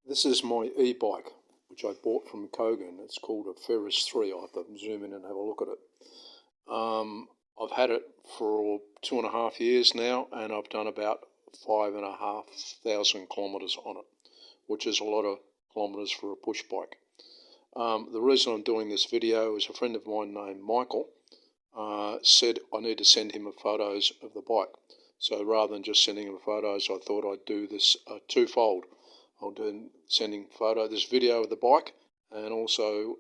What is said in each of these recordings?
This is my e-bike, which I bought from Kogan. It's called a Ferris 3. I'll have to zoom in and have a look at it. I've had it for 2.5 years now, and I've done about 5,500 kilometres on it, which is a lot of kilometres for a push bike. The reason I'm doing this video is a friend of mine named Michael said I need to send him photos of the bike. So rather than just sending him photos, I thought I'd do this twofold. I'll do sending this video of the bike, and also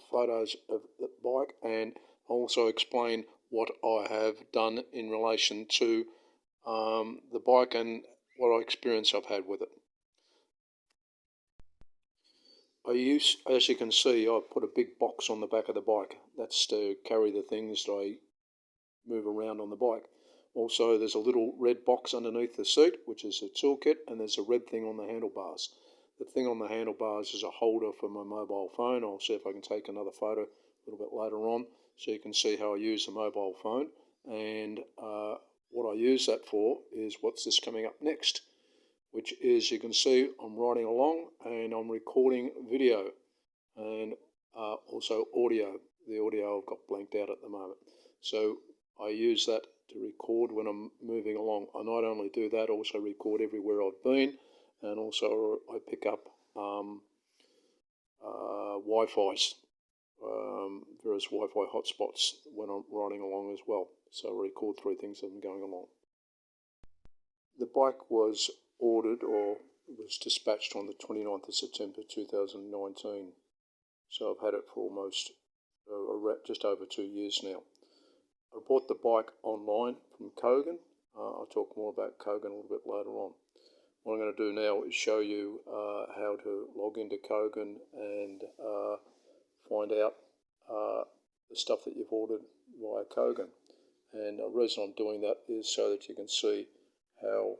photos of the bike, and also explain what I have done in relation to the bike and what experience I've had with it. As you can see, I've put a big box on the back of the bike. That's to carry the things that I move around on the bike. Also, there's a little red box underneath the seat, which is a toolkit, and there's a red thing on the handlebars. The thing on the handlebars is a holder for my mobile phone. I'll see if I can take another photo a little bit later on, so you can see how I use the mobile phone. And what I use that for is what's this coming up next, which is, you can see I'm riding along and I'm recording video and also audio. The audio I've got blanked out at the moment. So I use that to record when I'm moving along. I not only do that, I also record everywhere I've been, and also I pick up Wi-Fi's, various Wi-Fi hotspots when I'm riding along as well. So I record 3 things as I'm going along. The bike was ordered, or was dispatched, on the 29th of September 2019. So I've had it for almost just over 2 years now. I bought the bike online from Kogan. I'll talk more about Kogan a little bit later on. What I'm going to do now is show you how to log into Kogan and find out the stuff that you've ordered via Kogan. And the reason I'm doing that is so that you can see how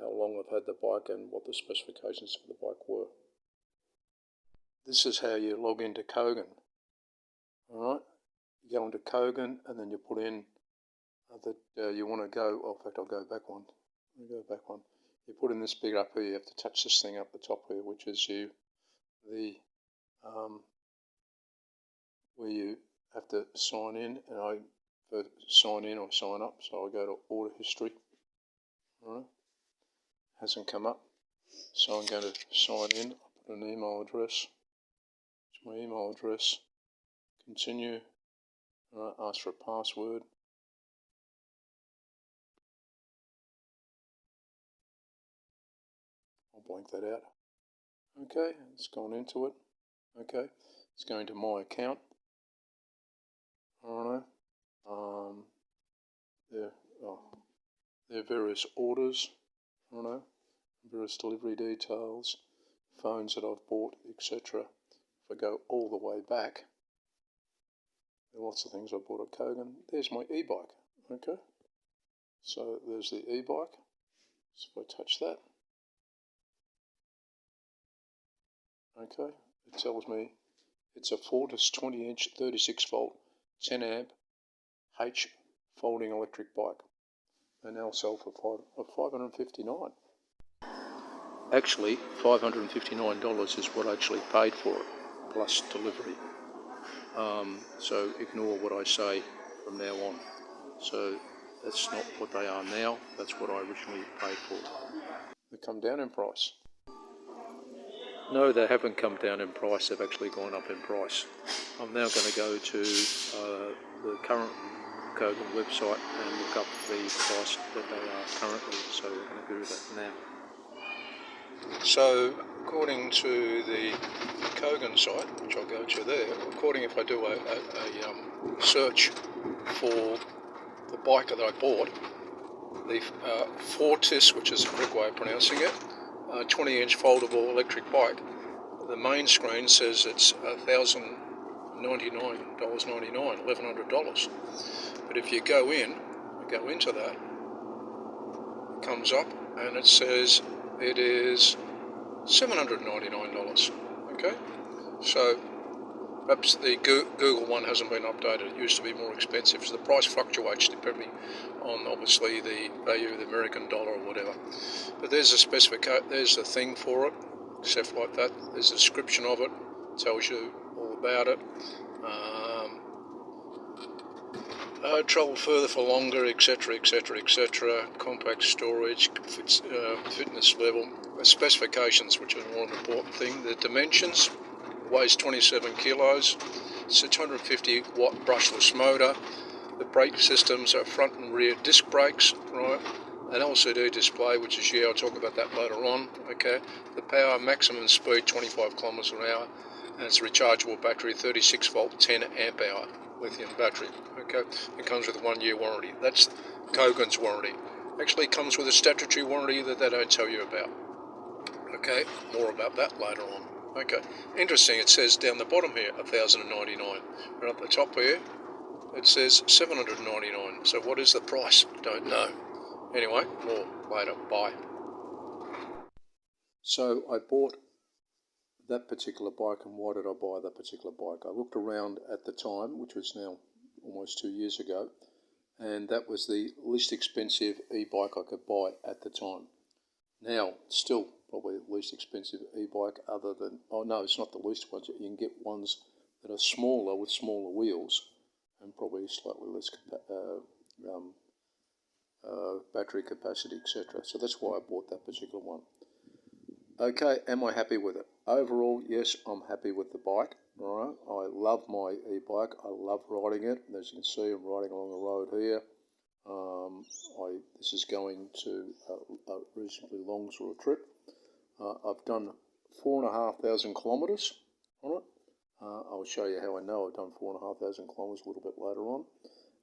long I've had the bike and what the specifications of the bike were. This is how you log into Kogan. Alright, you go into Kogan and then you put in that you want to go, in fact I'll go back one. You put in this bit up here, you have to touch this thing up the top here, which is where you have to sign in, and I sign in or sign up, so I go to order history. Alright, hasn't come up, so I'm going to sign in. I put an email address. It's my email address. Continue. Alright, ask for a password. I'll blank that out. Okay, it's gone into it. Okay, it's going to my account. Alright, there are various orders. Alright, various delivery details, phones that I've bought, etc. If I go all the way back, there are lots of things I bought at Kogan. There's my e-bike. Okay, so there's the e-bike. So if I touch that, okay, it tells me it's a Fortis 20-inch 36-volt 10 amp H folding electric bike. They now sell for $559. Actually, $559 is what I actually paid for it, plus delivery. So ignore what I say from now on. So that's not what they are now, that's what I originally paid for. They come down in price. No, they haven't come down in price, they've actually gone up in price. I'm now going to go to the current Kogan website and look up the price that they are currently, so we're going to do that now. So, according to the Kogan site, which I'll go to there, if I do a search for the bike that I bought, the Fortis, which is the correct way of pronouncing it, 20-inch foldable electric bike, the main screen says it's $1,099.99, $1,100. But if you go into that, it comes up and it says it is $799. Okay, so perhaps the Google one hasn't been updated. It used to be more expensive, so the price fluctuates depending on obviously the value of the American dollar or whatever. But there's a there's the thing for it. stuff like that. There's a description of it, tells you all about it. Travel further for longer, etc, etc, etc. Compact storage, fitness level, specifications, which are more important thing. The dimensions: weighs 27 kilos. It's a 250 watt brushless motor. The brake systems are front and rear disc brakes, right? An LCD display, which is I'll talk about that later on. Okay. The power maximum speed 25 kilometers an hour, and it's a rechargeable battery, 36 volt, 10 amp hour lithium battery. Okay. It comes with a 1 year warranty. That's Kogan's warranty. Actually comes with a statutory warranty that they don't tell you about. Okay. More about that later on. Okay. Interesting. It says down the bottom here 1,099, and up the top here it says 799. So what is the price? Don't know. Anyway, more later. Bye. So I bought that particular bike, and why did I buy that particular bike? I looked around at the time, which was now almost 2 years ago, and that was the least expensive e-bike I could buy at the time. Now, still probably the least expensive e-bike, other than, oh no, it's not the least ones. You can get ones that are smaller with smaller wheels and probably slightly less battery capacity, etc. So that's why I bought that particular one. Okay, am I happy with it? Overall, yes, I'm happy with the bike. All right, I love my e-bike. I love riding it. As you can see, I'm riding along the road here. This is going to a reasonably long sort of trip. I've done 4,500 kilometres on it. I'll show you how I know I've done 4,500 kilometres a little bit later on.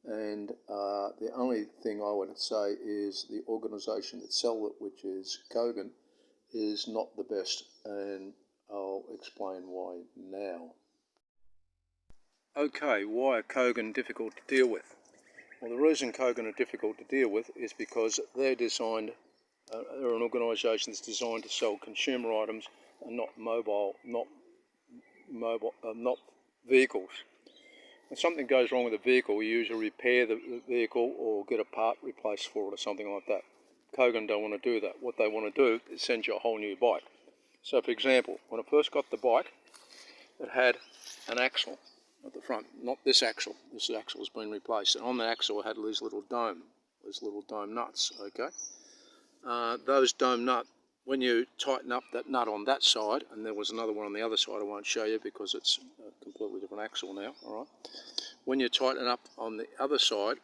And the only thing I would say is the organisation that sells it, which is Kogan, is not the best, and I'll explain why now. Okay, why are Kogan difficult to deal with? Well, the reason Kogan are difficult to deal with is because they're designed, they're an organisation that's designed to sell consumer items and not vehicles. When something goes wrong with a vehicle, you usually repair the vehicle or get a part replaced for it or something like that. Kogan don't want to do that. What they want to do is send you a whole new bike. So, for example, when I first got the bike, it had an axle at the front, not this axle. This axle has been replaced, and on the axle it had these little dome nuts. Okay, those dome nut, when you tighten up that nut on that side, and there was another one on the other side, I won't show you because it's a completely different axle now. All right, when you tighten up on the other side,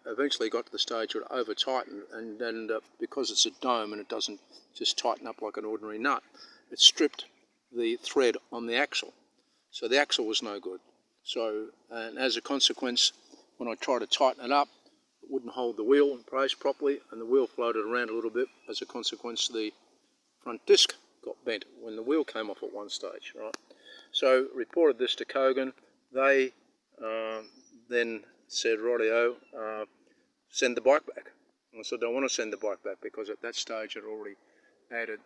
eventually got to the stage where it over tightened, and then because it's a dome and it doesn't just tighten up like an ordinary nut, it stripped the thread on the axle. So the axle was no good. So, and as a consequence, when I tried to tighten it up, it wouldn't hold the wheel in place properly, and the wheel floated around a little bit. As a consequence, the front disc got bent when the wheel came off at one stage. Right. So reported this to Kogan. They then said, rightio, send the bike back. And I said, I don't want to send the bike back because at that stage I'd already added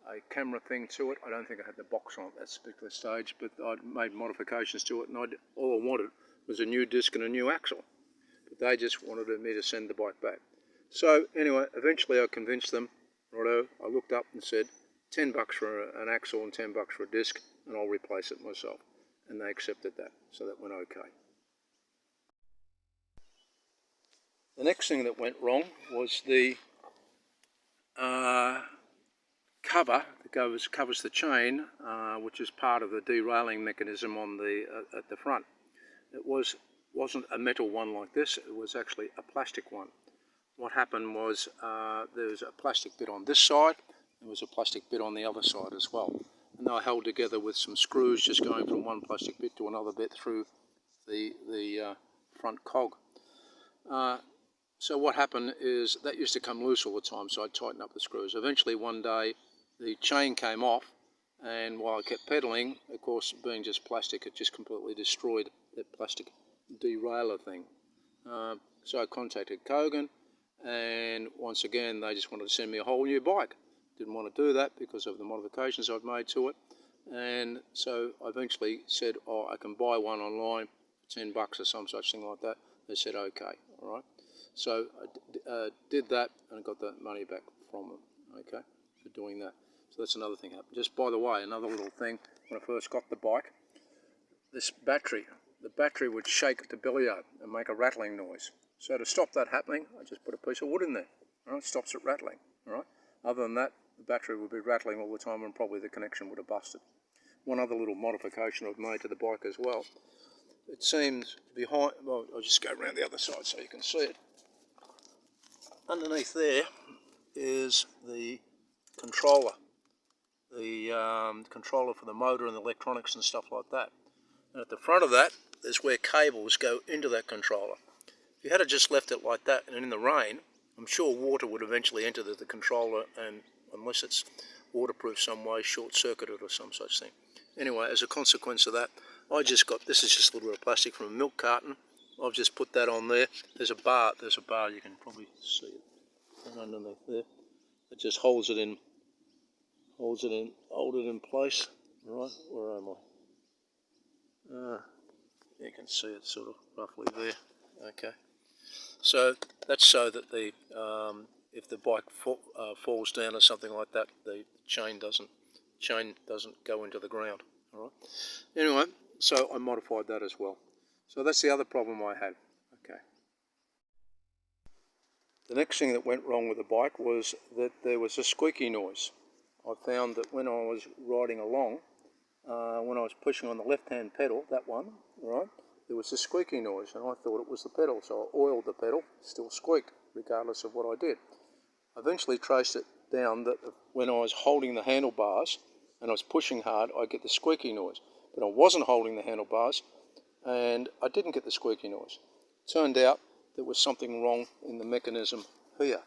a camera thing to it. I don't think I had the box on at that particular stage, but I'd made modifications to it, and all I wanted was a new disc and a new axle. But they just wanted me to send the bike back. So anyway, eventually I convinced them, righto, I looked up and said, $10 for an axle and $10 for a disc, and I'll replace it myself. And they accepted that, so that went okay. The next thing that went wrong was the cover that covers the chain, which is part of the derailing mechanism on the at the front. It wasn't a metal one like this. It was actually a plastic one. What happened was there was a plastic bit on this side. There was a plastic bit on the other side as well, and they were held together with some screws, just going from one plastic bit to another bit through the front cog. So what happened is that used to come loose all the time, so I'd tighten up the screws. Eventually one day the chain came off, and while I kept pedaling, of course, being just plastic, it just completely destroyed that plastic derailleur thing. So I contacted Kogan, and once again they just wanted to send me a whole new bike. Didn't want to do that because of the modifications I've made to it, and so I eventually said, oh, I can buy one online for $10 or some such thing like that. They said okay, all right. So I did that and got the money back from them, okay, for doing that. So So that's another thing happened. Just by the way, another little thing, when I first got the bike, this battery, the battery would shake the derailleur and make a rattling noise. So to stop that happening, I just put a piece of wood in there. All right, stops it rattling. All right. Other than that, the battery would be rattling all the time, and probably the connection would have busted. One other little modification I've made to the bike as well. It seems behind. Well, I'll just go around the other side so you can see it. Underneath there is the controller. The controller for the motor and the electronics and stuff like that. And at the front of that is where cables go into that controller. If you had just left it like that and in the rain, I'm sure water would eventually enter the controller, and unless it's waterproof some way, short-circuited or some such thing. Anyway, as a consequence of that, I just got, this is just a little bit of plastic from a milk carton. I've just put that on there. There's a bar, you can probably see it underneath there. It just holds it in place. Right, where am I? You can see it sort of roughly there. Okay. So that's so that the if the bike falls down or something like that, the chain doesn't go into the ground. All right. Anyway, so I modified that as well. So that's the other problem I had. Okay. The next thing that went wrong with the bike was that there was a squeaky noise. I found that when I was riding along, when I was pushing on the left-hand pedal, that one, right, there was a squeaky noise, and I thought it was the pedal, so I oiled the pedal, still squeaked, regardless of what I did. I eventually traced it down that when I was holding the handlebars and I was pushing hard, I get the squeaky noise. But I wasn't holding the handlebars, and I didn't get the squeaky noise. Turned out there was something wrong in the mechanism here,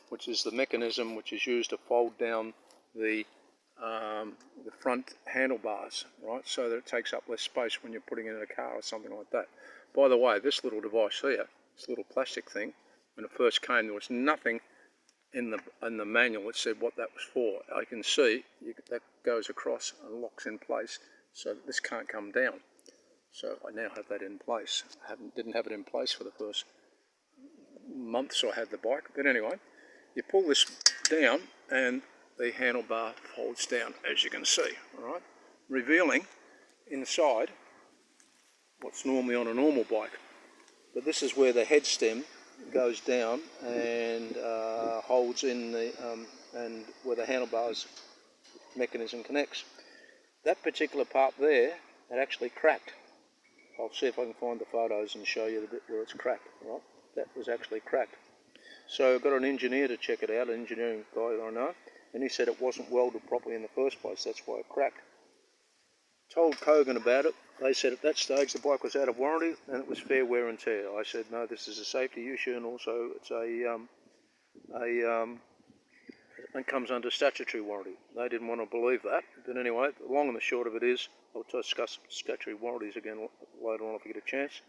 which is the mechanism which is used to fold down the front handlebars, right, so that it takes up less space when you're putting it in a car or something like that. By the way, this little device here, this little plastic thing, when it first came, there was nothing in the manual that said what that was for. I can see that goes across and locks in place, so that this can't come down. So I now have that in place. I didn't have it in place for the first months I had the bike, but anyway, you pull this down and the handlebar folds down, as you can see, all right, revealing inside what's normally on a normal bike. But this is where the head stem goes down and holds in the and where the handlebars mechanism connects. That particular part there had actually cracked. I'll see if I can find the photos and show you the bit where it's cracked. Right, that was actually cracked. So I got an engineer to check it out, an engineering guy that I know, and he said it wasn't welded properly in the first place, that's why it cracked. Told Kogan about it. They said at that stage the bike was out of warranty and it was fair wear and tear. I said no, this is a safety issue, and also it's it comes under statutory warranty. They didn't want to believe that, but anyway, the long and the short of it is, I'll discuss statutory warranties again later on if I get a chance,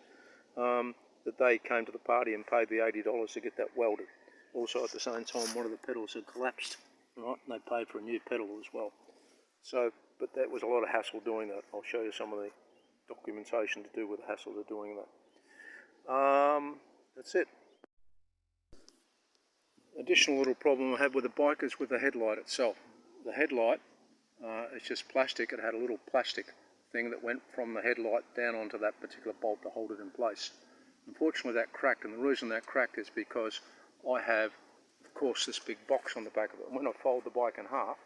that they came to the party and paid the $80 to get that welded. Also at the same time, one of the pedals had collapsed, right, and they paid for a new pedal as well. So, but that was a lot of hassle doing that. I'll show you some of the documentation to do with the hassle of doing that. That's it. Additional little problem I had with the bike is with the headlight itself. The headlight, it's just plastic. It had a little plastic thing that went from the headlight down onto that particular bolt to hold it in place. Unfortunately that cracked, and the reason that cracked is because I have, of course, this big box on the back of it. And when I fold the bike in half,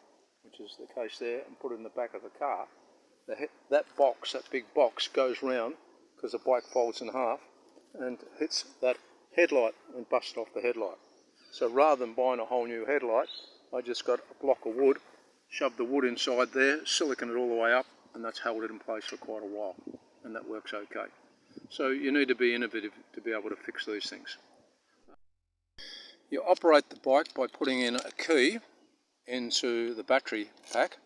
which is the case there, and put it in the back of the car, that big box goes round, because the bike folds in half, and hits that headlight and busted off the headlight. So rather than buying a whole new headlight, I just got a block of wood, shoved the wood inside there, siliconed it all the way up, and that's held it in place for quite a while, and that works okay. So you need to be innovative to be able to fix these things. You operate the bike by putting in a key into the battery pack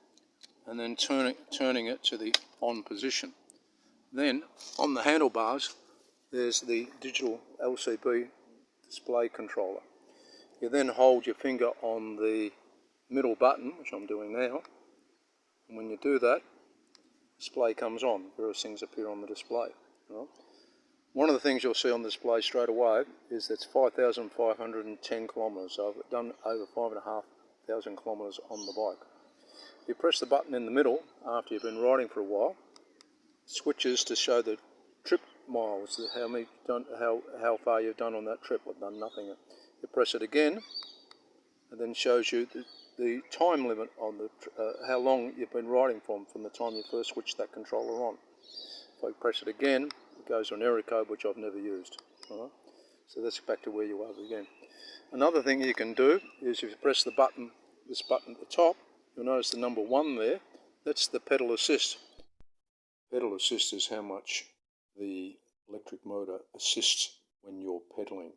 and then turning it to the on position. Then on the handlebars there's the digital LCD display controller. You then hold your finger on the middle button, which I'm doing now, and when you do that, display comes on. Various things appear on the display. Right? One of the things you'll see on the display straight away is that's 5,510 kilometres. So I've done over 5,500 kilometres on the bike. If you press the button in the middle after you've been riding for a while, it switches to show the trip miles, how far you've done on that trip. I've done nothing. You press it again, and then shows you the time limit on how long you've been riding from the time you first switched that controller on. If I press it again, it goes to an error code which I've never used. All right? So that's back to where you are again. Another thing you can do is if you press the button, this button at the top, you'll notice the number 1 there. That's the pedal assist. Pedal assist is how much the electric motor assists when you're pedaling.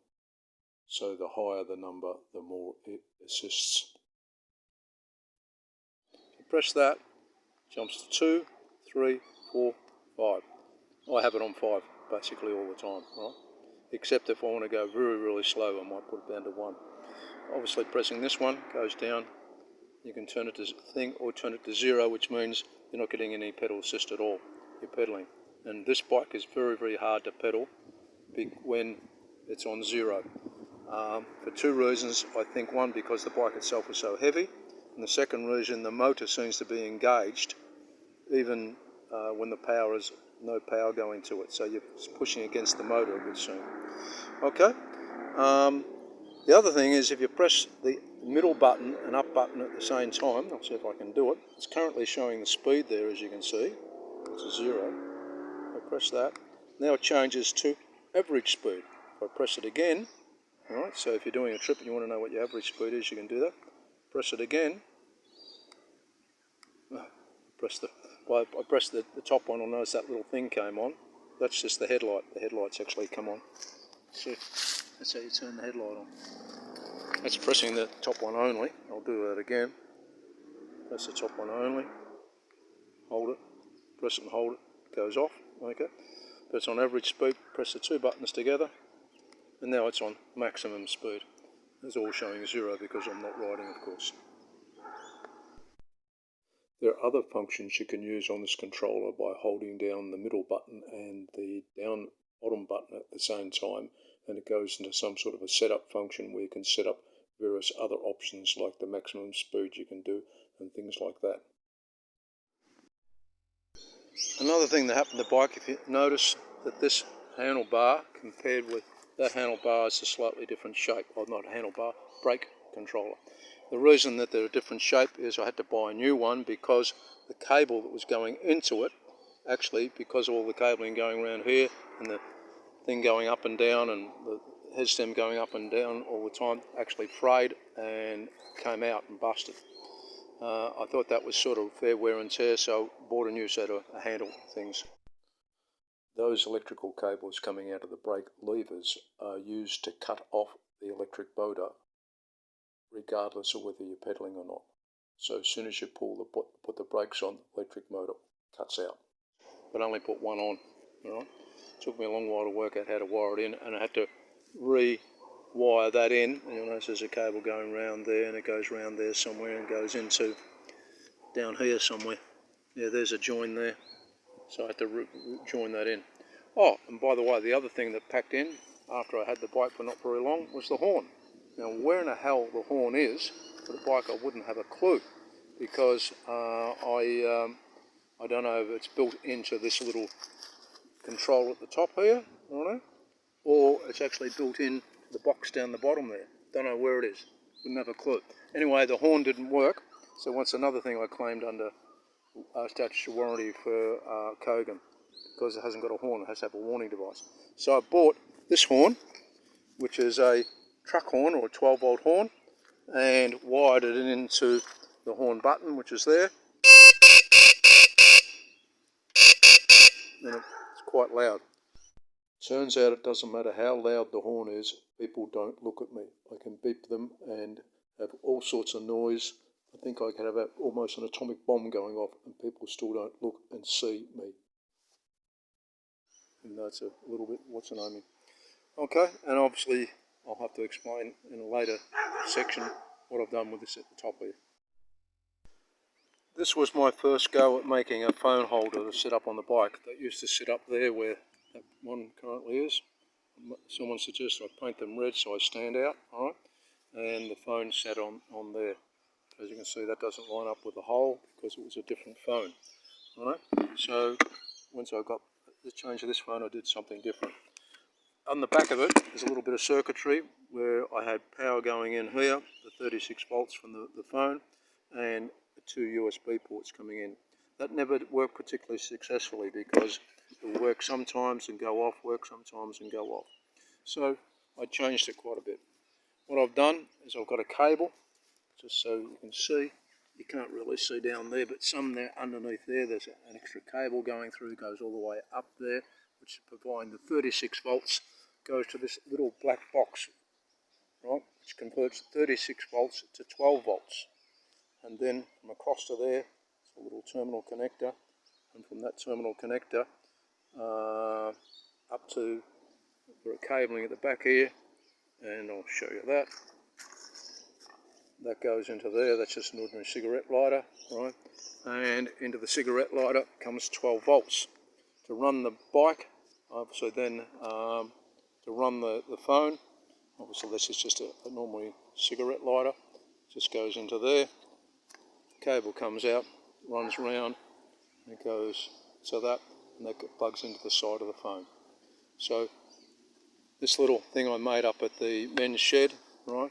So the higher the number, the more it assists. If you press that, it jumps to 2, 3, 4, 5. I have it on 5 basically all the time, right? Except if I want to go very, really slow, I might put it down to 1. Obviously pressing this one goes down. You can turn it to thing or turn it to 0, which means you're not getting any pedal assist at all. You're pedaling. And this bike is very, very hard to pedal when it's on 0. For 2 reasons. I think one, because the bike itself is so heavy, and the second reason, the motor seems to be engaged even when the power is no power going to it, so you're pushing against the motor a bit soon. Okay. The other thing is if you press the middle button and up button at the same time, I'll see if I can do it. It's currently showing the speed there, as you can see. It's a 0. I press that. Now it changes to average speed. If I press it again, alright, so if you're doing a trip and you want to know what your average speed is, you can do that. Press it again. I press the top one, I'll notice that little thing came on. That's just the headlight. The headlight's actually come on. See, that's how you turn the headlight on. That's pressing the top one only. I'll do that again. Press the top one only. Hold it. Press it and hold it. It goes off. Okay. But it's on average speed. Press the 2 buttons together. And now it's on maximum speed. It's all showing 0 because I'm not riding, of course. There are other functions you can use on this controller by holding down the middle button and the down bottom button at the same time, and it goes into some sort of a setup function where you can set up various other options like the maximum speed you can do and things like that. Another thing that happened to the bike, if you notice that this handlebar compared with that handlebar is a slightly different shape. Well, not a handlebar, brake controller. The reason that they're a different shape is I had to buy a new one because the cable that was going into it, actually because of all the cabling going around here and the thing going up and down and the head stem going up and down all the time, actually frayed and came out and busted. I thought that was sort of fair wear and tear, so I bought a new set of handle things. Those electrical cables coming out of the brake levers are used to cut off the electric motor regardless of whether you're pedaling or not. So as soon as you put the brakes on, the electric motor cuts out. But only put one on. All right? It took me a long while to work out how to wire it in, and I had to rewire that in. And you'll notice there's a cable going round there, and it goes round there somewhere and goes into down here somewhere. Yeah, there's a join there. So I had to join that in. Oh, and by the way, the other thing that packed in after I had the bike for not very long was the horn. Now, where in the hell the horn is for the bike, I wouldn't have a clue, because I don't know if it's built into this little control at the top here, or it's actually built in the box down the bottom there. Don't know where it is. Wouldn't have a clue. Anyway, the horn didn't work, so that's another thing I claimed under statutory warranty for Kogan, because it hasn't got a horn. It has to have a warning device. So I bought this horn, which is a truck horn or a 12-volt horn, and wired it into the horn button, which is there. And it's quite loud. Turns out it doesn't matter how loud the horn is, people don't look at me. I can beep them and have all sorts of noise. I think I could have almost an atomic bomb going off and people still don't look and see me. And that's a little bit, what's the name? Okay, and obviously I'll have to explain in a later section what I've done with this at the top here. This was my first go at making a phone holder to sit up on the bike. That used to sit up there where that one currently is. Someone suggested I paint them red so I stand out, alright? And the phone sat on there. As you can see, that doesn't line up with the hole because it was a different phone. Alright, so once I got the change of this phone, I did something different. On the back of it, there's a little bit of circuitry where I had power going in here, the 36 volts from the phone, and the 2 USB ports coming in. That never worked particularly successfully because it will work sometimes and go off, work sometimes and go off. So I changed it quite a bit. What I've done is I've got a cable, just so you can see. You can't really see down there, but some there underneath there, there's an extra cable going through, goes all the way up there, which is providing the 36 volts, goes to this little black box, right, which converts 36 volts to 12 volts. And then from across to there, it's a little terminal connector, and from that terminal connector up to the cabling at the back here, and I'll show you that. That goes into there, that's just an ordinary cigarette lighter, right? And into the cigarette lighter comes 12 volts. To run the bike, obviously then to run the phone, obviously this is just a normal cigarette lighter, just goes into there, cable comes out, runs around, and it goes to that, and that plugs into the side of the phone. So this little thing I made up at the men's shed, right?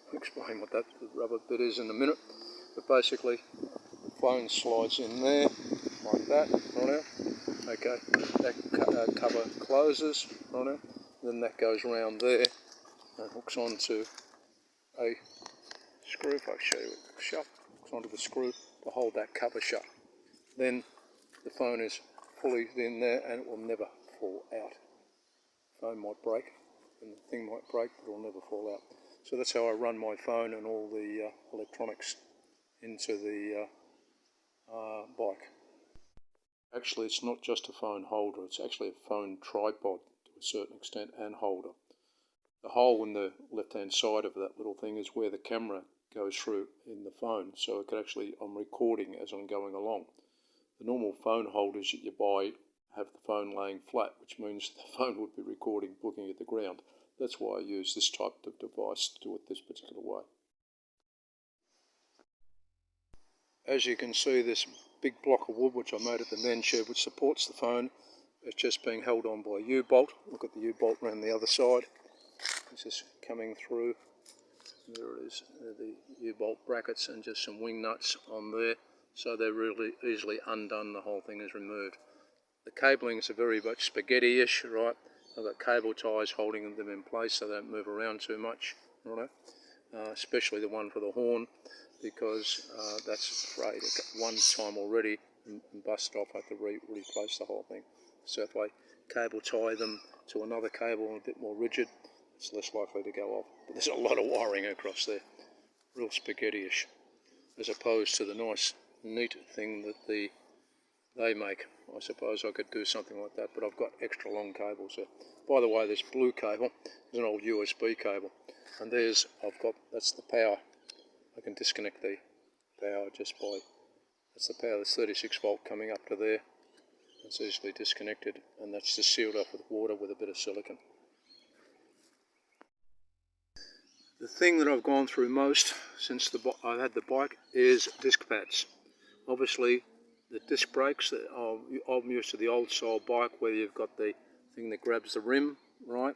I'll explain what that rubber bit is in a minute, but basically the phone slides in there like that, right now. Okay, that cover closes, right now. Then that goes around there and hooks onto a screw. If I show you it shut, hooks onto the screw to hold that cover shut. Then the phone is fully in there and it will never fall out. The phone might break and the thing might break, but it will never fall out. So that's how I run my phone and all the electronics into the bike. Actually, it's not just a phone holder, it's actually a phone tripod to a certain extent and holder. The hole in the left-hand side of that little thing is where the camera goes through in the phone, so it could actually, I'm recording as I'm going along. The normal phone holders that you buy have the phone laying flat, which means the phone would be recording looking at the ground. That's why I use this type of device to do it this particular way. As you can see, this big block of wood which I made at the men's shed which supports the phone, it's just being held on by a U-bolt. Look at the U-bolt around the other side. It's just coming through. There it is, the U-bolt brackets and just some wing nuts on there, so they're really easily undone. The whole thing is removed. The cablings are very much spaghetti-ish, right? I've got cable ties holding them in place so they don't move around too much, right? Especially the one for the horn, because that's frayed one time already and busted off. I have to replace the whole thing. So if I cable tie them to another cable a bit more rigid, it's less likely to go off. But there's a lot of wiring across there, real spaghetti-ish, as opposed to the nice, neat thing that they make. I suppose I could do something like that, but I've got extra long cables there. By the way, this blue cable is an old USB cable, and that's the power. I can disconnect the power just by, that's the power, that's 36 volt coming up to there. It's easily disconnected, and that's just sealed up with water with a bit of silicone. The thing that I've gone through most since I've had the bike is disc pads. Obviously, the disc brakes, I'm used to the old style bike where you've got the thing that grabs the rim, right?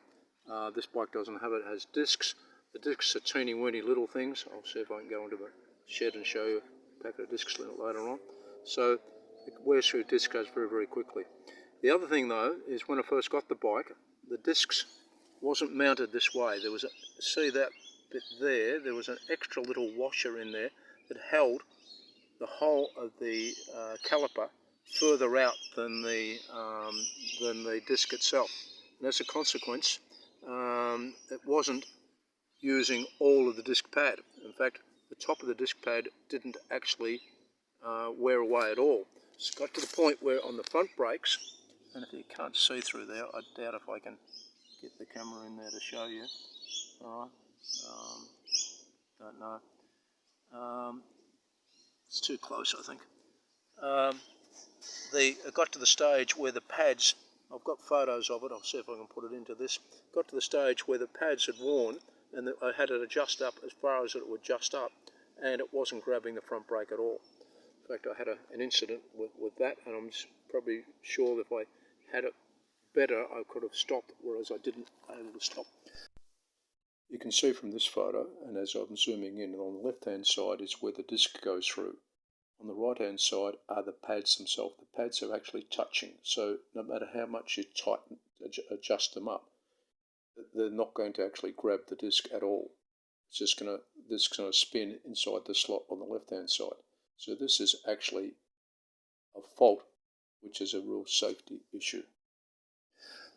This bike doesn't have it, it has discs. The discs are teeny weeny little things. I'll see if I can go into the shed and show you a packet of discs later on. So it wears through disc goes very, very quickly. The other thing though is when I first got the bike, the discs wasn't mounted this way. There was see that bit there, there was an extra little washer in there that held the whole of the caliper further out than the disc itself. And as a consequence, it wasn't using all of the disc pad. In fact, the top of the disc pad didn't actually wear away at all. It's got to the point where on the front brakes, and if you can't see through there, I doubt if I can get the camera in there to show you. All right, don't know. It's too close, I think. It got to the stage where the pads, I've got photos of it, I'll see if I can put it into this, got to the stage where the pads had worn and I had it adjust up as far as it would adjust up, and it wasn't grabbing the front brake at all. In fact, I had an incident with that, and I'm just probably sure that if I had it better, I could have stopped, whereas I didn't able to stop. You can see from this photo, and as I'm zooming in, on the left-hand side is where the disc goes through. On the right-hand side are the pads themselves. The pads are actually touching, so no matter how much you tighten, adjust them up, they're not going to actually grab the disc at all. It's just going to spin inside the slot on the left-hand side. So this is actually a fault, which is a real safety issue.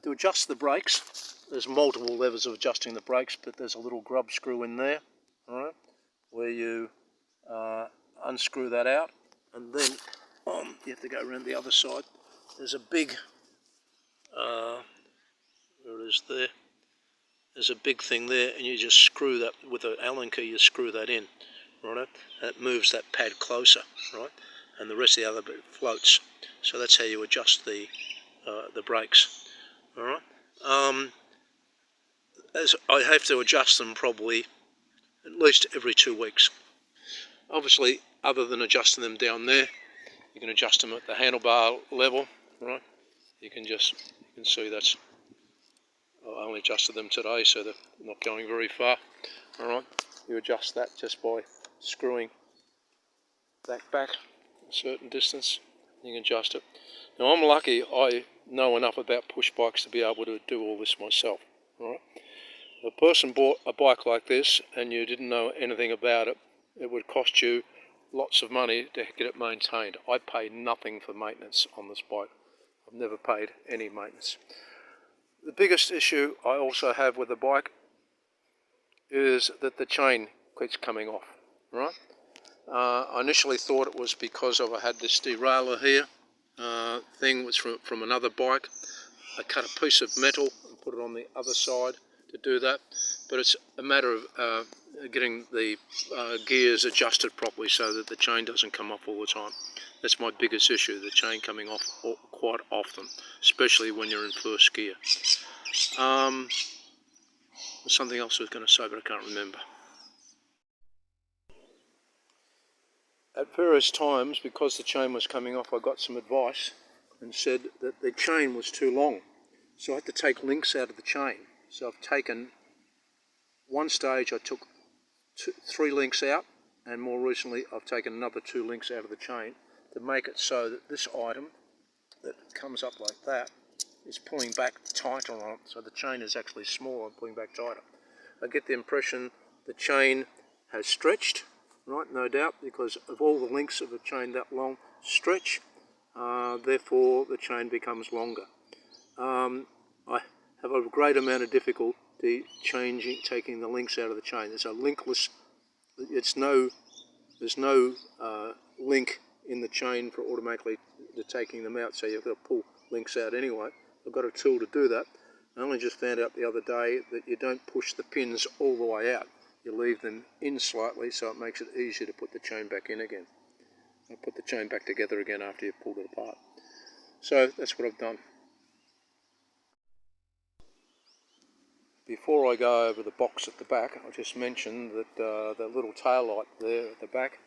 To adjust the brakes, there's multiple levers of adjusting the brakes, but there's a little grub screw in there, all right, where you unscrew that out, and then you have to go around the other side. There's a big, where it is there, there's a big thing there, and you just screw that, with an Allen key you screw that in, right, and it moves that pad closer, right, and the rest of the other bit floats. So that's how you adjust the brakes. All right. As I have to adjust them probably at least every 2 weeks. Obviously, other than adjusting them down there, you can adjust them at the handlebar level. Right. You can see that's. I only adjusted them today, so they're not going very far. All right. You adjust that just by screwing that back a certain distance. You can adjust it. Now I'm lucky. I know enough about push bikes to be able to do all this myself. All right. If a person bought a bike like this and you didn't know anything about it, it would cost you lots of money to get it maintained. I pay nothing for maintenance on this bike. I've never paid any maintenance. The biggest issue I also have with the bike is that the chain keeps coming off. Right. I initially thought it was because I had this derailleur here. Thing was from another bike. I cut a piece of metal and put it on the other side to do that, but it's a matter of getting the gears adjusted properly so that the chain doesn't come off all the time. That's my biggest issue, the chain coming off quite often, especially when you're in first gear. There's something else I was going to say, but I can't remember. At various times, because the chain was coming off, I got some advice and said that the chain was too long. So I had to take links out of the chain. So I've taken, one stage I took 3 links out, and more recently I've taken another 2 links out of the chain to make it so that this item that comes up like that is pulling back tighter on it. So the chain is actually smaller and pulling back tighter. I get the impression the chain has stretched. Right, no doubt, because of all the links of a chain that long stretch, therefore the chain becomes longer. I have a great amount of difficulty taking the links out of the chain. There's a linkless, there's no link in the chain for automatically taking them out, so you've got to pull links out anyway. I've got a tool to do that. I only just found out the other day that you don't push the pins all the way out. You leave them in slightly, so it makes it easier to put the chain back in again. I put the chain back together again after you've pulled it apart. So that's what I've done. Before I go over the box at the back, I'll just mention that the little tail light there at the back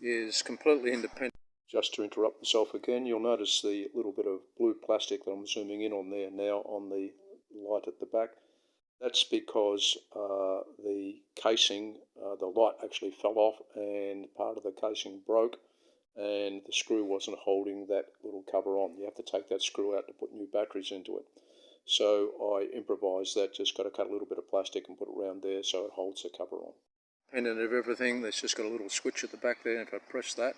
is completely independent. Just to interrupt myself again, you'll notice the little bit of blue plastic that I'm zooming in on there now on the light at the back. That's because the casing, the light actually fell off and part of the casing broke and the screw wasn't holding that little cover on. You have to take that screw out to put new batteries into it. So I improvised that, just got to cut a little bit of plastic and put it around there so it holds the cover on. Independent of everything, there's just got a little switch at the back there, and if I press that,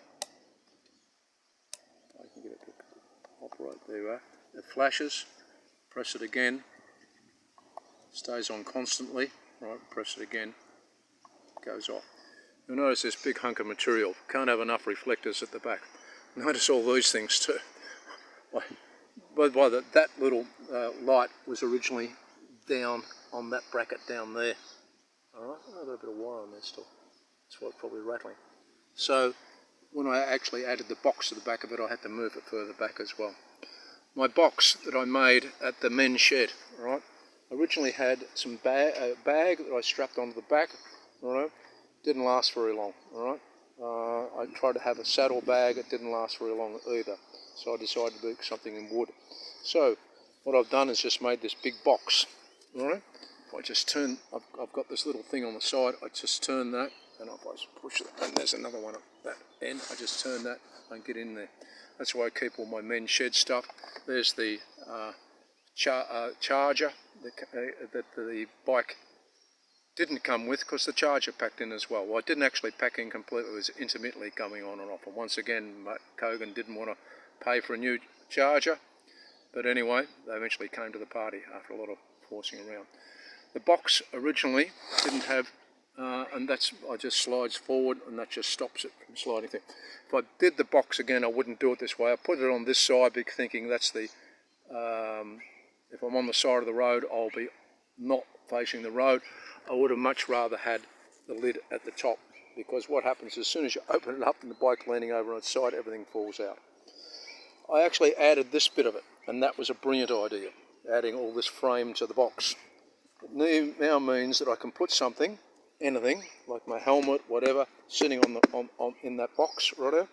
I can get it to operate. There you are. It flashes, press it again. Stays on constantly, right, press it again, goes off. You'll notice this big hunk of material, can't have enough reflectors at the back. Notice all those things too. That little light was originally down on that bracket down there. Alright, I've got a bit of wire on there still. That's why it's probably rattling. So when I actually added the box to the back of it, I had to move it further back as well. My box that I made at the men's shed, alright, originally had some bag that I strapped onto the back, alright, didn't last very long, alright. I tried to have a saddle bag. It didn't last very long either, so I decided to do something in wood. So what I've done is just made this big box. All right, if I just turn, I've got this little thing on the side. I just turn that, and if I push it, and there's another one at that end. I just turn that and get in there. That's why I keep all my men's shed stuff. There's the charger that the bike didn't come with, because the charger packed in as well. Well, it didn't actually pack in completely. It was intermittently coming on and off. And once again, Kogan didn't want to pay for a new charger. But anyway, they eventually came to the party after a lot of forcing around. The box originally didn't have, and that's, I just slides forward and that just stops it from sliding through. If I did the box again, I wouldn't do it this way. I put it on this side, thinking that's the, if I'm on the side of the road, I'll be not facing the road. I would have much rather had the lid at the top, because what happens as soon as you open it up and the bike leaning over on its side, everything falls out. I actually added this bit of it, and that was a brilliant idea, adding all this frame to the box. It now means that I can put something, anything, like my helmet, whatever, sitting in that box right there,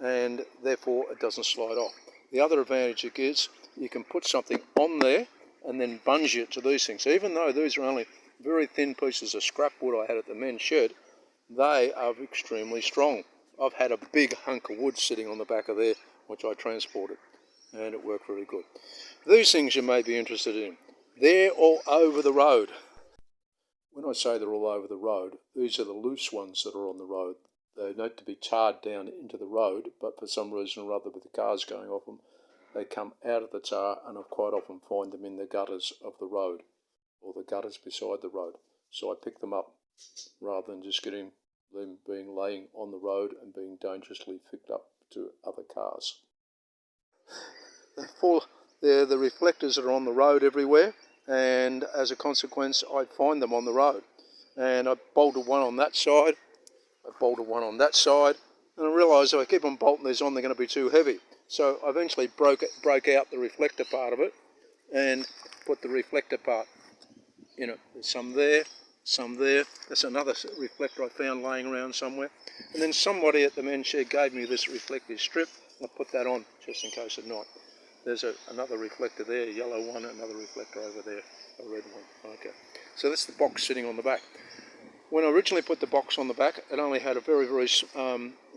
and therefore it doesn't slide off. The other advantage it gives, you can put something on there and then bungee it to these things. Even though these are only very thin pieces of scrap wood I had at the men's shed, they are extremely strong. I've had a big hunk of wood sitting on the back of there, which I transported, and it worked really good. These things you may be interested in. They're all over the road. When I say they're all over the road, these are the loose ones that are on the road. They need to be tarred down into the road, but for some reason or other, with the cars going off them, they come out of the tar, and I quite often find them in the gutters of the road, or the gutters beside the road. So I pick them up rather than just getting them laying on the road and being dangerously picked up to other cars. They're the reflectors that are on the road everywhere, and as a consequence I find them on the road. And I bolted one on that side, I bolted one on that side, and I realised if I keep on bolting these on, they're going to be too heavy. So I eventually broke out the reflector part of it and put the reflector part in it. There's some there, some there. That's another reflector I found laying around somewhere. And then somebody at the men's shed gave me this reflective strip. I put that on just in case at night. There's another reflector there, a yellow one, another reflector over there, a red one. Okay. So that's the box sitting on the back. When I originally put the box on the back, it only had a very, very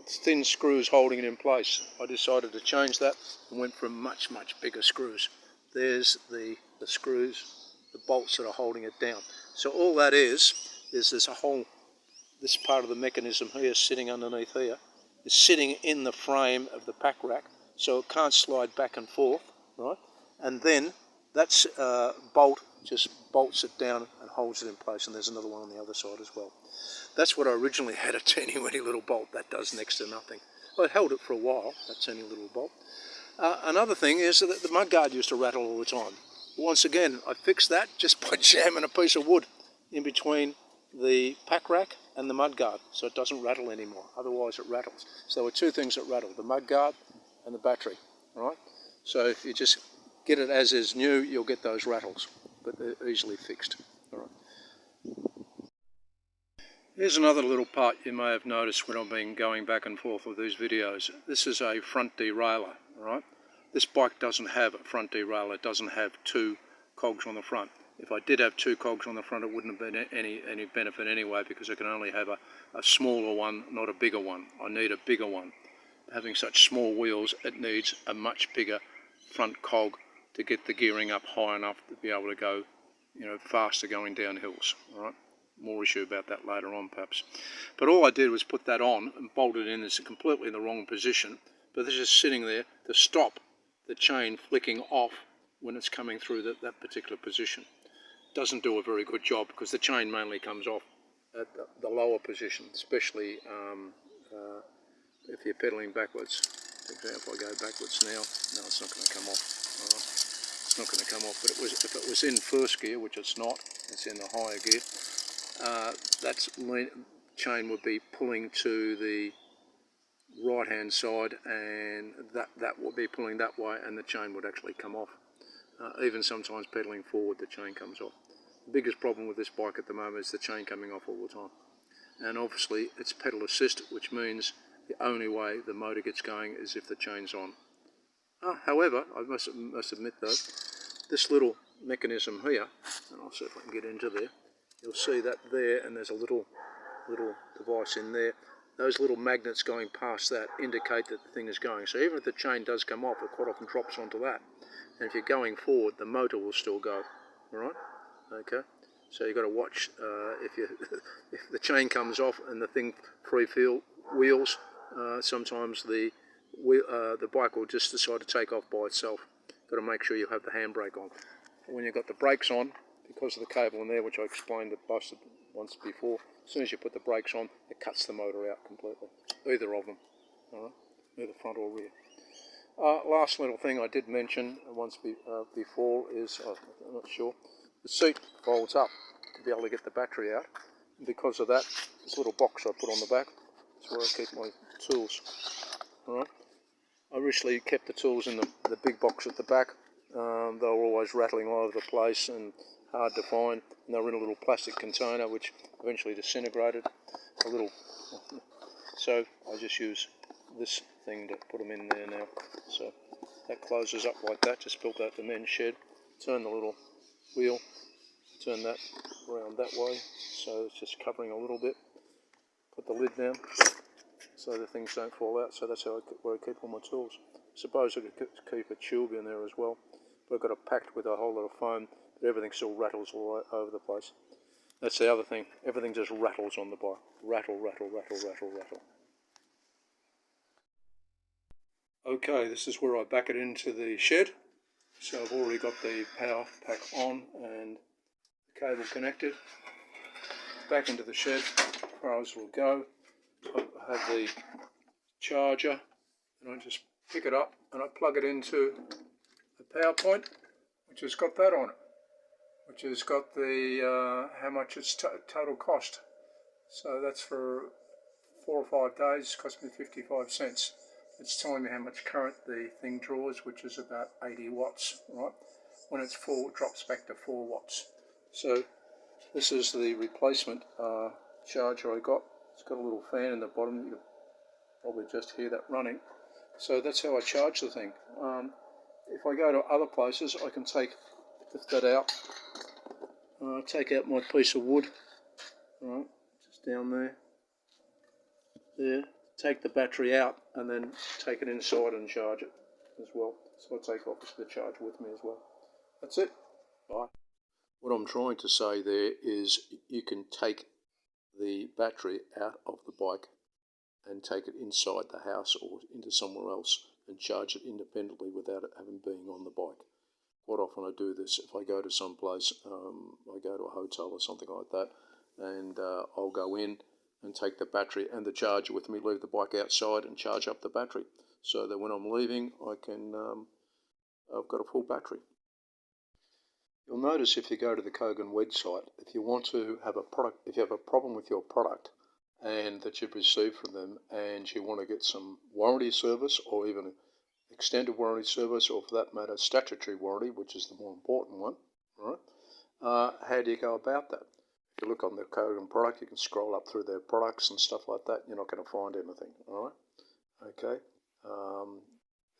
thin screws holding it in place. I decided to change that and went for much, much bigger screws. There's the screws, the bolts that are holding it down. So all that is there's a whole, this part of the mechanism here sitting underneath here, is sitting in the frame of the pack rack, so it can't slide back and forth, right? And then that bolt just bolts it down and holds it in place, and there's another one on the other side as well. That's what I originally had, a teeny-weeny little bolt. That does next to nothing. Well, I held it for a while, that teeny little bolt. Another thing is that the mudguard used to rattle all the time. Once again, I fixed that just by jamming a piece of wood in between the pack rack and the mudguard, so it doesn't rattle anymore. Otherwise it rattles. So there were two things that rattle, the mudguard and the battery, right? So if you just get it as is new, you'll get those rattles, but they're easily fixed. All right. Here's another little part you may have noticed when I've been going back and forth with these videos. This is a front derailleur, all right? This bike doesn't have a front derailleur. It doesn't have two cogs on the front. If I did have two cogs on the front, it wouldn't have been any benefit anyway, because I can only have a smaller one, not a bigger one. I need a bigger one. Having such small wheels, it needs a much bigger front cog to get the gearing up high enough to be able to go, faster going down hills. All right. More issue about that later on perhaps. But all I did was put that on and bolted it in. It's completely in the wrong position, but this is sitting there to stop the chain flicking off when it's coming through that particular position. Doesn't do a very good job, because the chain mainly comes off at the lower position, especially if you're pedaling backwards. For example, I go backwards now, no, it's not going to come off. Right. It's not going to come off, but if it was in first gear, which it's not, it's in the higher gear, that chain would be pulling to the right hand side, and that would be pulling that way, and the chain would actually come off. Even sometimes pedaling forward, the chain comes off. The biggest problem with this bike at the moment is the chain coming off all the time. and obviously it's pedal assist, which means the only way the motor gets going is if the chain's on. However, I must admit though, this little mechanism here, and I'll see if I can get into there, you'll see that there, and there's a little device in there. Those little magnets going past that indicate that the thing is going. So even if the chain does come off, it quite often drops onto that. And if you're going forward, the motor will still go. All right? Okay. So you've got to watch if the chain comes off and the thing wheels. Sometimes the bike will just decide to take off by itself. Got to make sure you have the handbrake on. When you've got the brakes on, because of the cable in there, which I explained that busted once before, as soon as you put the brakes on, it cuts the motor out completely. Either of them, all right? Either front or rear. Last little thing I did mention once before is, I'm not sure, the seat folds up to be able to get the battery out. And because of that, this little box I put on the back is where I keep my tools. All right? I originally kept the tools in the big box at the back. They were always rattling all over the place and hard to find, and they were in a little plastic container which eventually disintegrated a little. So I just use this thing to put them in there now. So that closes up like that, just built out the men's shed. Turn the little wheel, turn that around that way, so it's just covering a little bit. Put the lid down so the things don't fall out. So that's where I keep all my tools. I suppose I could keep a tube in there as well, but I've got it packed with a whole lot of foam, but everything still rattles all over the place. That's the other thing, everything just rattles on the bike. Rattle, rattle, rattle, rattle, rattle. Okay, this is where I back it into the shed. So I've already got the power pack on and the cable connected. Back into the shed, as far as it'll go. I have the charger, and I just pick it up and I plug it into the power point, which has got that on it, which has got the how much its total cost. So that's for 4 or 5 days, cost me 55 cents. It's telling me how much current the thing draws, which is about 80 watts, right? When it's full, it drops back to 4 watts. So this is the replacement charger I got. It's got a little fan in the bottom. You can probably just hear that running. So that's how I charge the thing. If I go to other places, I can lift that out, take out my piece of wood, right, just down there, take the battery out, and then take it inside and charge it as well. So I take obviously the charger with me as well. That's it. Bye. What I'm trying to say there is you can take the battery out of the bike and take it inside the house or into somewhere else and charge it independently without it having been on the bike. Quite often I do this if I go to some place, I go to a hotel or something like that, and I'll go in and take the battery and the charger with me, leave the bike outside and charge up the battery, so that when I'm leaving I've got a full battery. You'll notice if you go to the Kogan website, if you want to have if you have a problem with your product and that you've received from them, and you want to get some warranty service or even extended warranty service, or for that matter statutory warranty, which is the more important one, right? How do you go about that? If you look on the Kogan product, you can scroll up through their products and stuff like that. You're not going to find anything, all right? Okay.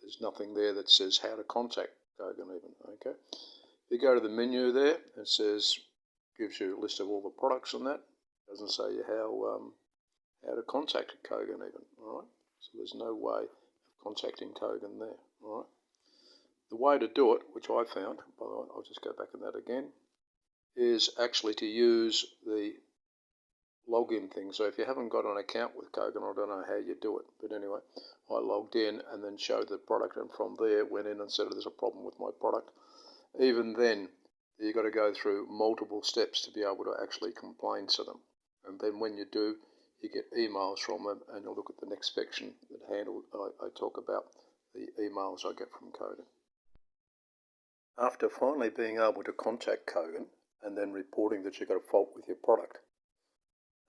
There's nothing there that says how to contact Kogan even, okay? You go to the menu there, it says, gives you a list of all the products on that. It doesn't say you how to contact Kogan even, all right? So there's no way of contacting Kogan there, all right? The way to do it, which I found, by the way, I'll just go back in that again, is actually to use the login thing. So if you haven't got an account with Kogan, I don't know how you do it, but anyway, I logged in and then showed the product, and from there went in and said there's a problem with my product. Even then, you've got to go through multiple steps to be able to actually complain to them. And then when you do, you get emails from them, and you'll look at the next section that I talk about the emails I get from Kogan. After finally being able to contact Kogan and then reporting that you've got a fault with your product,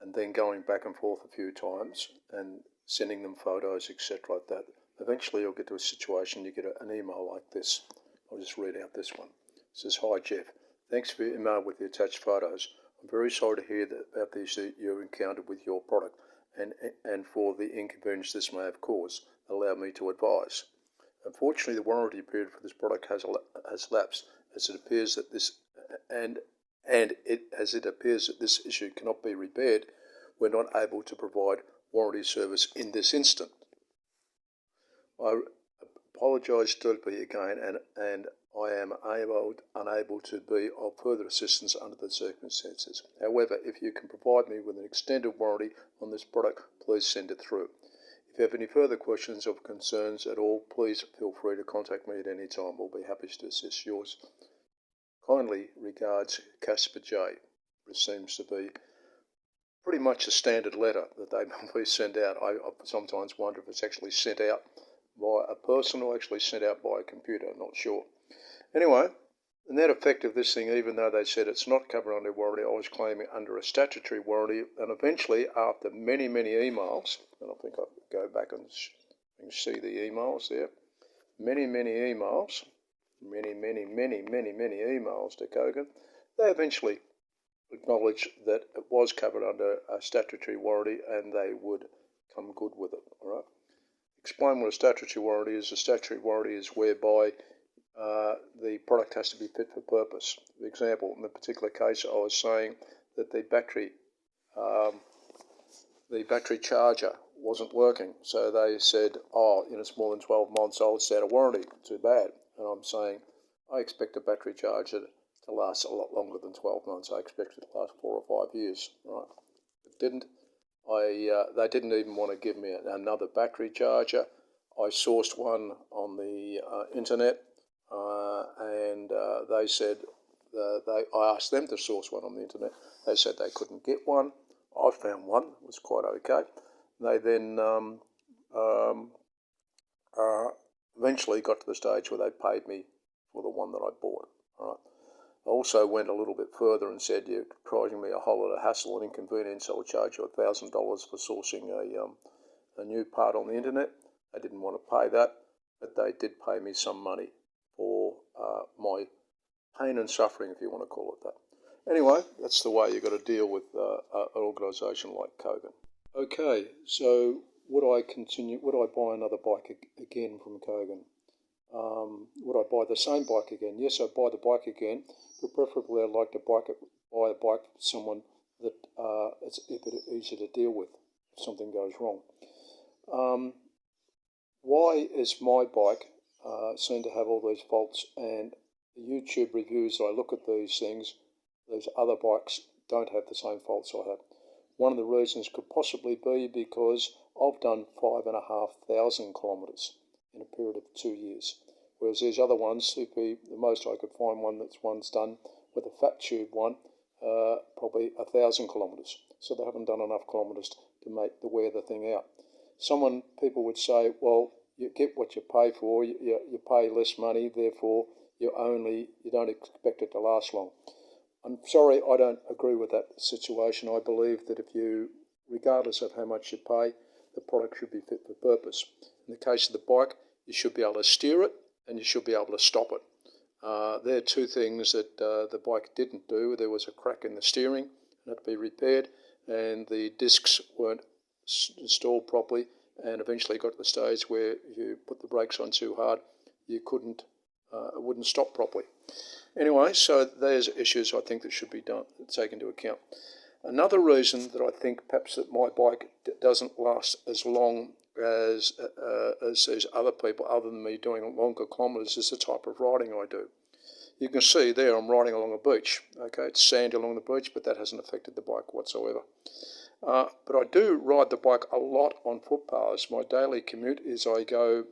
and then going back and forth a few times and sending them photos, etc. like that, eventually you'll get to a situation you get an email like this. I'll just read out this one. It says, "Hi Jeff, thanks for your email with the attached photos. I'm very sorry to hear about the issue you encountered with your product, and for the inconvenience this may have caused. Allow me to advise. Unfortunately, the warranty period for this product has lapsed, as it appears that this issue cannot be repaired. We're not able to provide warranty service in this instant. I apologise deeply again, and I am unable to be of further assistance under the circumstances. However, if you can provide me with an extended warranty on this product, please send it through. If you have any further questions or concerns at all, please feel free to contact me at any time. We'll be happy to assist. Yours kindly regards, Casper J, which seems to be pretty much a standard letter that they normally send out. I sometimes wonder if it's actually sent out by a person or actually sent out by a computer. I'm not sure. Anyway, the net effect of this thing, even though they said it's not covered under warranty, I was claiming under a statutory warranty, and eventually, after many emails, and I think I could go back and see the emails there, many emails, many emails to Kogan, they eventually acknowledged that it was covered under a statutory warranty and they would come good with it. All right. Explain what a statutory warranty is. A statutory warranty is whereby the product has to be fit for purpose. For example, in the particular case, I was saying that the battery charger wasn't working. So they said, oh, it's more than 12 months old, it's out of warranty. Too bad. And I'm saying, I expect a battery charger to last a lot longer than 12 months. I expect it to last 4 or 5 years. Right? It didn't. They didn't even want to give me another battery charger. I sourced one on the internet, and they said I asked them to source one on the internet. They said they couldn't get one. I found one. It was quite okay. They then eventually got to the stage where they paid me for the one that I bought. All right. I also went a little bit further and said, you're causing me a whole lot of hassle and inconvenience. I will charge you $1,000 for sourcing a new part on the internet. They didn't want to pay that, but they did pay me some money for my pain and suffering, if you want to call it that. Anyway, that's the way you've got to deal with an organisation like Kogan. Okay, so would I buy another bike again from Kogan? Would I buy the same bike again? Yes, I'd buy the bike again, but preferably I'd like to buy a bike from someone that it's a bit easier to deal with if something goes wrong. Why is my bike seem to have all these faults, and the YouTube reviews, I look at these things, these other bikes don't have the same faults I have. One of the reasons could possibly be because I've done 5,500 kilometres in a period of 2 years. Whereas these other ones, the most I could find one's done with a fat tube one, probably 1,000 kilometres. So they haven't done enough kilometres to wear the thing out. People would say, well, you get what you pay for, you pay less money, therefore you don't expect it to last long. I'm sorry, I don't agree with that situation. I believe that regardless of how much you pay, the product should be fit for purpose. In the case of the bike, you should be able to steer it and you should be able to stop it. There are two things that the bike didn't do. There was a crack in the steering, and had to be repaired, and the discs weren't installed properly, and eventually got to the stage where if you put the brakes on too hard, it wouldn't stop properly. Anyway, so there's issues I think that should be taken into account. Another reason that I think perhaps that my bike doesn't last as long as these other people, other than me doing longer kilometres, is the type of riding I do. You can see there I'm riding along a beach. Okay, it's sandy along the beach, but that hasn't affected the bike whatsoever. But I do ride the bike a lot on footpaths. My daily commute is I go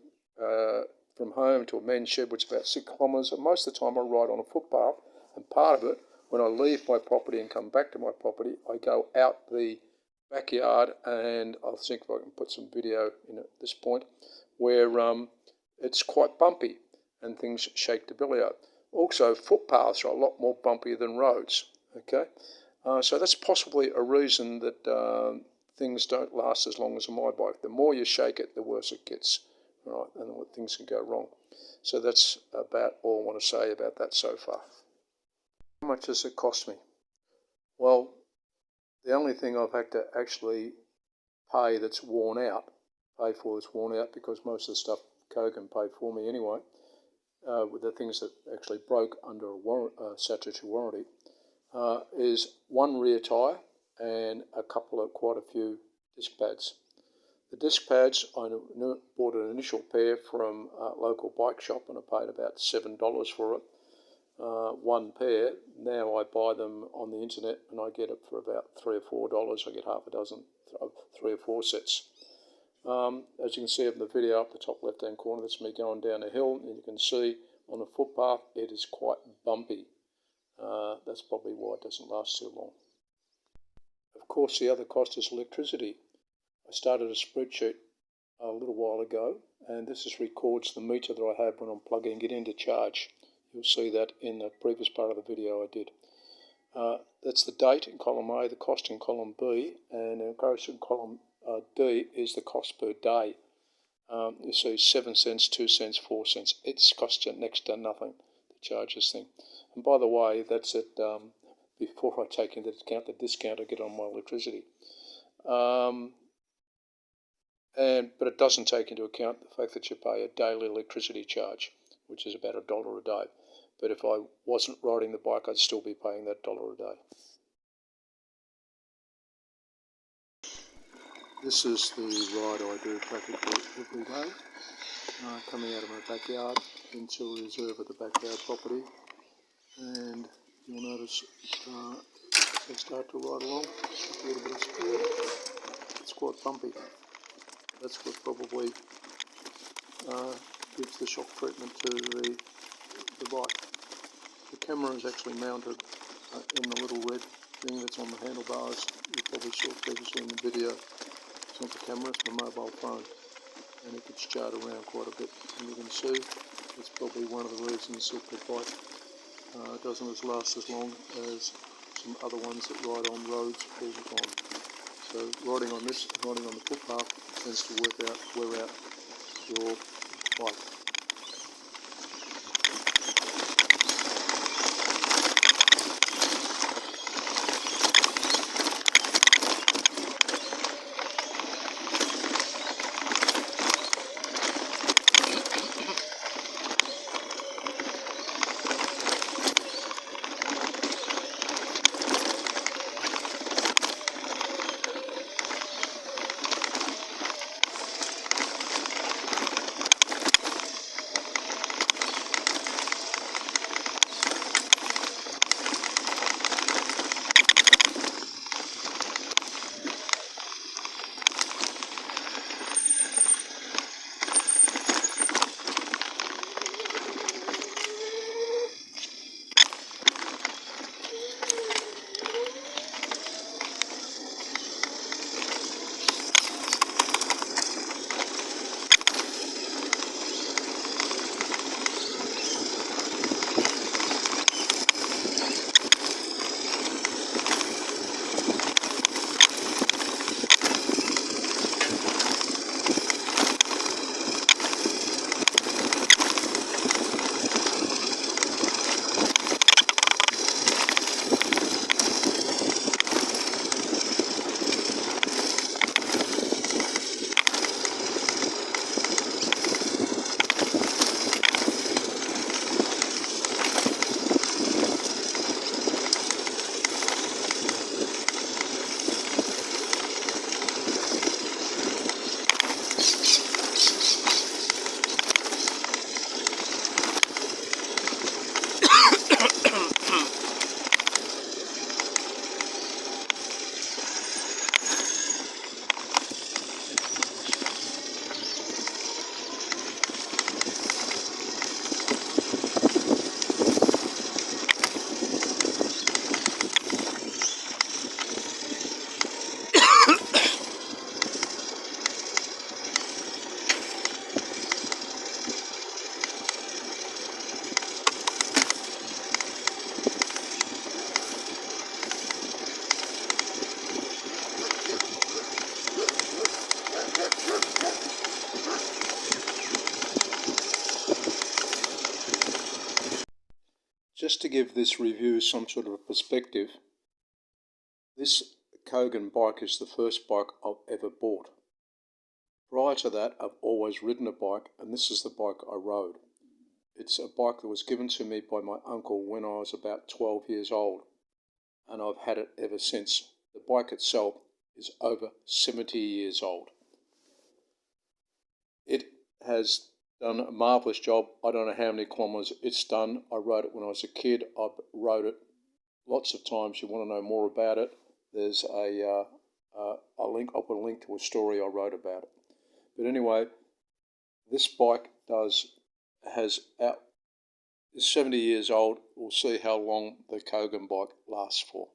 from home to a men's shed, which is about 6 kilometres, and most of the time I ride on a footpath, and part of it, when I leave my property and come back to my property, I go out the backyard, and I'll think if I can put some video in at this point, where it's quite bumpy and things shake the billio. Also, footpaths are a lot more bumpy than roads, okay? So that's possibly a reason that things don't last as long as on my bike. The more you shake it, the worse it gets, right? And things can go wrong. So that's about all I want to say about that so far. How much does it cost me? Well, the only thing I've had to actually pay that's worn out, because most of the stuff Kogan paid for me anyway, with the things that actually broke under a statutory warranty, is one rear tyre and quite a few disc pads. The disc pads, I bought an initial pair from a local bike shop and I paid about $7 for it. One pair. Now I buy them on the internet and I get it for about $3 or $4. I get half a dozen, 3 or 4 sets. As you can see up in the video up the top left hand corner, that's me going down a hill, and you can see on the footpath it is quite bumpy. That's probably why it doesn't last too long. Of course, the other cost is electricity. I started a spreadsheet a little while ago, and this records the meter that I have when I'm plugging it in to charge. You'll see that in the previous part of the video I did. That's the date in column A, the cost in column B, and in column D is the cost per day. You see 7 cents, 2 cents, 4 cents. It's cost you next to nothing to charge this thing. And by the way, that's it before I take into account the discount I get on my electricity. But it doesn't take into account the fact that you pay a daily electricity charge, which is about $1 a day. But if I wasn't riding the bike, I'd still be paying that $1 a day. This is the ride I do practically every day, coming out of my backyard into a reserve at the backyard property. And you'll notice as I start to ride along, a little bit of speed, it's quite bumpy. That's what probably gives the shock treatment to the bike. The camera is actually mounted in the little red thing that's on the handlebars. You probably saw previously in the video. It's not the camera, it's my mobile phone, and it gets jarred around quite a bit. And you can see it's probably one of the reasons that the bike doesn't last as long as some other ones that ride on roads all the time. So riding on this and riding on the footpath tends to wear out your bike. Just to give this review some sort of a perspective, This Kogan bike is the first bike I've ever bought. Prior to that, I've always ridden a bike, and this is the bike I rode. It's a bike that was given to me by my uncle when I was about 12 years old, and I've had it ever since. The bike itself is over 70 years old. It has done a marvellous job. I don't know how many kilometres it's done. I rode it when I was a kid. I've rode it lots of times. You want to know more about it, there's a link. I'll put a link to a story I wrote about it. But anyway, this bike is 70 years old. We'll see how long the Kogan bike lasts for.